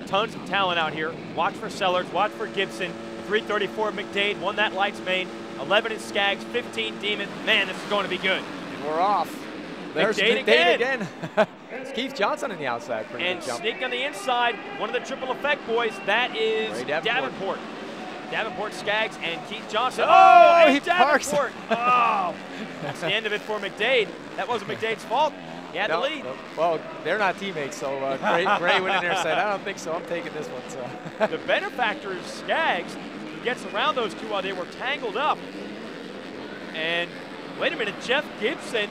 tons of talent out here. Watch for Sellers, watch for Gibson. 334 McDade, won that lights main. 11 is Skaggs, 15 Demon. Man, this is going to be good. And we're off. There's McDade again. It's Keith Johnson on the outside. Pretty and good jump. sneak on the inside. One of the triple effect boys. That is Davenport. Davenport, Skaggs, and Keith Johnson. Oh, and he parks. Davenport. Oh, that's the end of it for McDade. That wasn't McDade's fault. He had the lead. No. Well, they're not teammates, so Gray went in there and said, I don't think so. I'm taking this one. So. The benefactor is Skaggs. He gets around those two while they were tangled up. And wait a minute, Jeff Gibson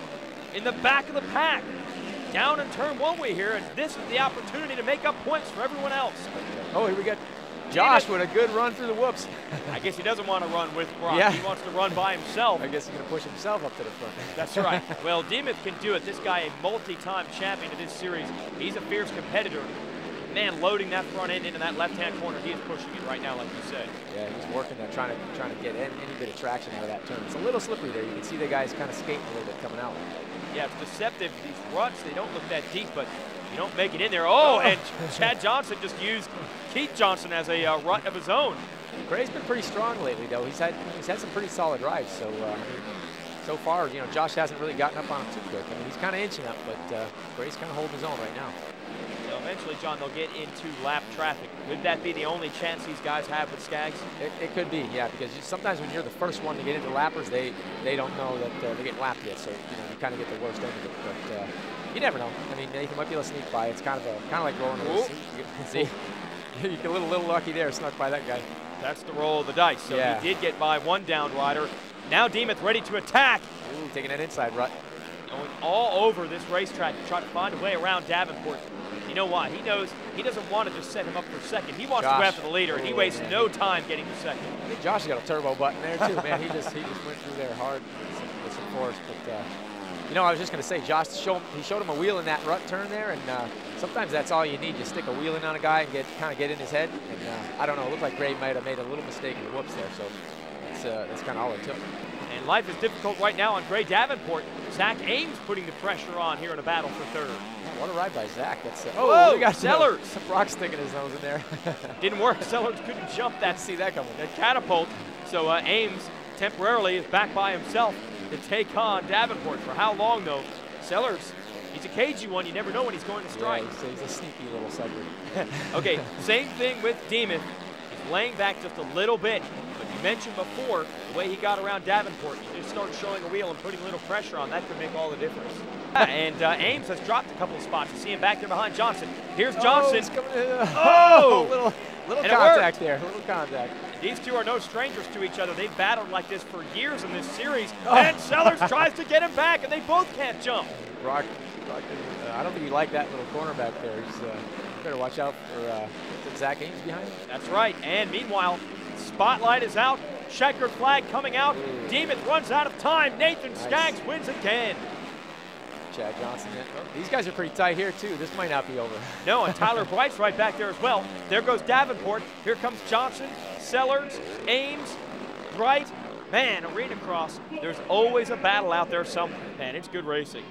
in the back of the pack. Down in turn one way here, and this is the opportunity to make up points for everyone else. Oh, here we go. Josh with a good run through the whoops. I guess he doesn't want to run with Brock. Yeah. He wants to run by himself. I guess he's going to push himself up to the front. That's right. Well, Demuth can do it. This guy, a multi-time champion of this series. He's a fierce competitor. Man, loading that front end into that left-hand corner, he is pushing it right now, like you said. Yeah, he's working there, trying to get any bit of traction out of that turn. It's a little slippery there. You can see the guys kind of skating a little bit coming out. Yeah, it's deceptive. These ruts, they don't look that deep, but you don't make it in there. Oh, and Chad Johnson just used Keith Johnson as a rut of his own. Gray's been pretty strong lately, though. He's had some pretty solid rides. So so far, you know, Josh hasn't really gotten up on him too quick. I mean, he's kind of inching up, but Gray's kind of holding his own right now. So eventually, John, they'll get into lap traffic. Would that be the only chance these guys have with Skaggs? It could be, yeah, because sometimes when you're the first one to get into lappers, they don't know that they're getting lapped yet. So you kind of get the worst end of it. But you never know. I mean, Nathan might be able to sneak by. It's kind of like rolling the dice. See, you get a little lucky there, snuck by that guy. That's the roll of the dice. So yeah. He did get by one down rider. Now Demuth ready to attack. Ooh, taking that inside rut. Going all over this racetrack to try to find a way around Davenport. You know why? He knows he doesn't want to just set him up for second. He wants to go after the leader, and he wastes no time getting to second. I think Josh got a turbo button there too, man. He just went through there hard with some force. But you know, I was just going to say, Josh he showed him a wheel in that rut turn there, and sometimes that's all you need. You stick a wheel in on a guy and kind of get in his head. And I don't know, it looked like Gray might have made a little mistake in the whoops there. So that's kind of all it took. And life is difficult right now on Gray Davenport. Zach Ames putting the pressure on here in a battle for third. Oh, what a ride by Zach. That's oh, we got Sellers. Some rock sticking his nose in there. Didn't work. Sellers couldn't jump that. See that coming. That catapult. So Ames temporarily is back by himself to take on Davenport. For how long, though? Sellers, he's a cagey one. You never know when he's going to strike. Yeah, he's a sneaky little sucker. Okay, same thing with Demuth. He's laying back just a little bit. But you mentioned before, the way he got around Davenport, you just start showing a wheel and putting a little pressure on. That could make all the difference. And Ames has dropped a couple of spots. You see him back there behind Johnson. Here's Johnson. Oh, little contact there. Little contact. These two are no strangers to each other. They've battled like this for years in this series. And Sellers tries to get him back, and they both can't jump. Brock I don't think he liked that little corner back there. He's better watch out for Zach Ames behind him. That's right. And meanwhile, spotlight is out. Checkered flag coming out. Demuth runs out of time. Nathan Skaggs wins again. Chad Johnson. These guys are pretty tight here, too. This might not be over. No, and Tyler Bright's right back there as well. There goes Davenport. Here comes Johnson, Sellers, Ames, Bright. Man, Arenacross, there's always a battle out there somewhere. Man, it's good racing.